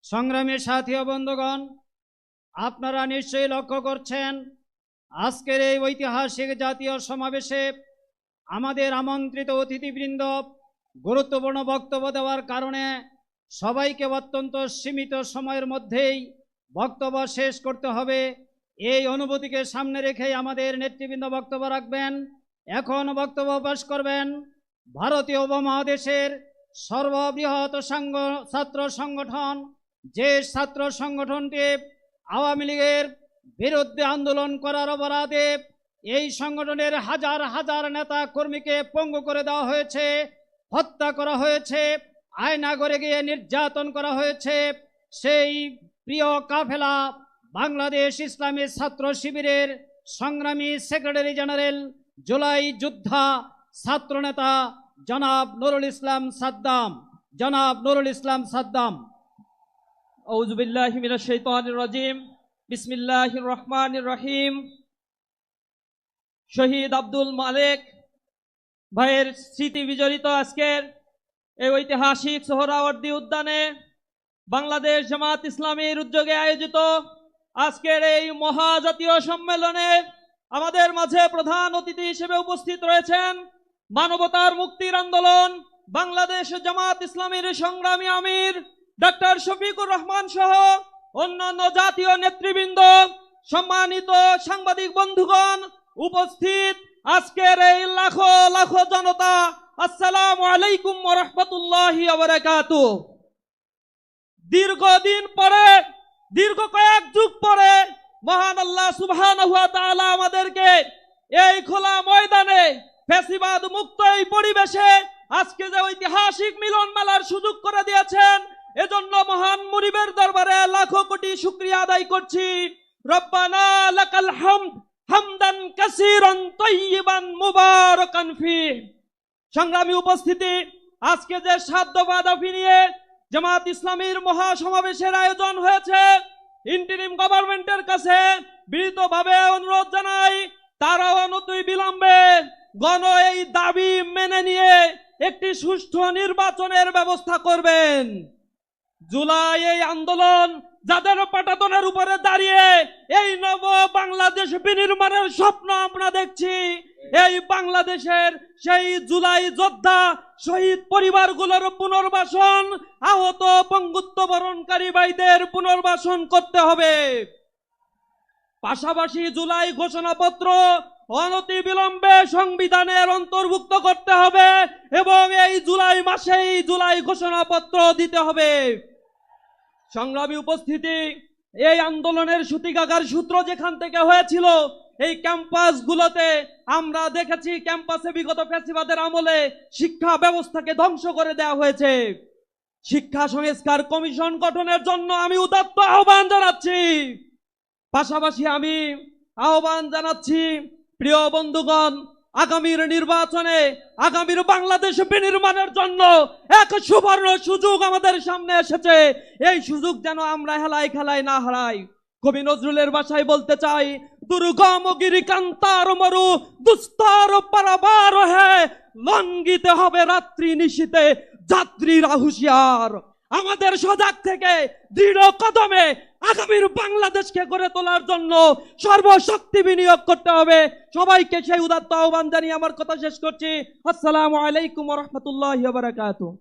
সংগ্রামী সাথী ও বন্ধুগণ, আপনারা নিশ্চয়ই লক্ষ্য করছেন আজকের এই ঐতিহাসিক জাতীয় সমাবেশে আমাদের আমন্ত্রিত অতিথিবৃন্দ গুরুত্বপূর্ণ বক্তব্য দেওয়ার কারণে সবাইকে অত্যন্ত সীমিত সময়ের মধ্যেই বক্তব্য শেষ করতে হবে। এই অনুভূতিকে সামনে রেখেই আমাদের নেতৃবৃন্দ বক্তব্য রাখবেন। এখন বক্তব্য পেশ করবেন ভারতীয় উপমহাদেশের সর্ববৃহৎ ছাত্র সংগঠন, যে ছাত্র সংগঠনটি আওয়ামী লীগের বিরুদ্ধে আন্দোলন করার অপরাধে এই সংগঠনের হাজার হাজার নেতা কর্মীকে পঙ্গু করে দেওয়া হয়েছে, হত্যা করা হয়েছে, আয়নাগরে গিয়ে নির্যাতন করা হয়েছে। সেই প্রিয় কাফেলা বাংলাদেশ ইসলামী ছাত্র শিবিরের সংগ্রামী সেক্রেটারি জেনারেল, জুলাই যোদ্ধা ছাত্রনেতা জনাব নুরুল ইসলাম সাদ্দাম। আউযু বিল্লাহি মিনাশ শাইতানির রাজিম। বিসমিল্লাহির রহমানির রহিম। শহীদ আব্দুল মালেক ভাইয়ের স্মৃতি বিজড়িত আজকের এই ঐতিহাসিক সোহরাওয়ার্দী উদ্যানে বাংলাদেশ জামাত ইসলামীর উদ্যোগে আয়োজিত আজকের এই মহাজাতীয় সম্মেলনে আমাদের মাঝে প্রধান অতিথি হিসেবে উপস্থিত রয়েছেন মানবতার মুক্তির আন্দোলন বাংলাদেশ জামাত ইসলামীর সংগ্রামী আমির ডক্টর শফিকুর রহমান সহ অন্যান্য জাতীয় নেতৃবৃন্দ, সম্মানিত সাংবাদিক বন্ধুগণ, উপস্থিত আজকের এই লাখো লাখো জনতা, আসসালামু আলাইকুম ওয়া রাহমাতুল্লাহি ওয়া বারাকাতুহু। দীর্ঘদিন পরে, দীর্ঘ কয়েক যুগ পরে মহান আল্লাহ সুবহানাহু ওয়া তাআলা আমাদেরকে এই খোলা ময়দানে ফ্যাসিবাদ মুক্ত এই পরিবেশে আজকে যে ঐতিহাসিক মিলন মেলার সুযোগ করে দিয়েছেন, এজন্য মহান মুনিবের দরবারে লাখো কোটি শুকরিয়া আদায় করছি। রব্বানা লাকাল হামদ হামদান কাসীরান তাইয়িবান মুবারাকান ফিহি। সংগ্রামী উপস্থিতি, আজকে যে 7 দফা দাবি নিয়ে জামাত ইসলামীর মহাসমাবেশের আয়োজন হয়েছে, ইন্টারিম গভর্নমেন্টের কাছে বিনীতভাবে অনুরোধ জানাই তারা অনতি বিলম্বে গণ এই দাবি মেনে নিয়ে একটি সুষ্ঠু নির্বাচনের ব্যবস্থা করবেন। জুলাই এই আন্দোলন যাদের পাটাতনের উপরে দাঁড়িয়ে এই নব বাংলাদেশ বিনির্মাণের স্বপ্ন আমরা দেখছি, এই বাংলাদেশের সেই জুলাই যোদ্ধা শহীদ পরিবারগুলোর পুনর্বাসন, আহত পঙ্গুত্ব বরণকারী ভাইদের পুনর্বাসন করতে হবে। পাশাপাশি জুলাই ঘোষণাপত্র অনতি বিলম্বে সংবিধানের অন্তর্ভুক্ত করতে হবে এবং এই জুলাই মাসেই জুলাই ঘোষণাপত্র দিতে হবে। সংগ্রামী উপস্থিতি, এই আন্দোলনের সূতিকাগার সূত্র যেখান থেকে হয়েছিল এই ক্যাম্পাসগুলোতে আমরা দেখেছি, ক্যাম্পাসে বিগত ফ্যাসিবাদের আমলে শিক্ষা ব্যবস্থাকে ধ্বংস করে দেওয়া হয়েছে। শিক্ষা সংস্কার কমিশন গঠনের জন্য আমি উদাত্ত আহ্বান জানাচ্ছি। পাশাপাশি আমি আহ্বান জানাচ্ছি, প্রিয় বন্ধুগণ, আগামীর নির্বাচনে, আগামীর বাংলাদেশ বিনির্মাণের জন্য এক সুবর্ণ সুযোগ আমাদের সামনে এসেছে। এই সুযোগ যেন আমরা হেলায় খেলায় না হারাই। কবি নজরুলের ভাষায় বলতে চাই, দুর্গম গিরিকান্তার মরু দুস্তর পারাবার হে, লঙ্ঘিতে হবে রাত্রি নিশীতে যাত্রীরা হুঁশিয়ার। আমাদের সজাগ থেকে দৃঢ় কদমে আগামীর বাংলাদেশকে গড়ে তোলার জন্য সর্বশক্তি বিনিয়োগ করতে হবে। সবাইকে সেই উদাত্ত আহ্বান জানিয়ে আমার কথা শেষ করছি। আসসালামু আলাইকুম ওয়া রাহমাতুল্লাহি ওয়া বারাকাতুহু।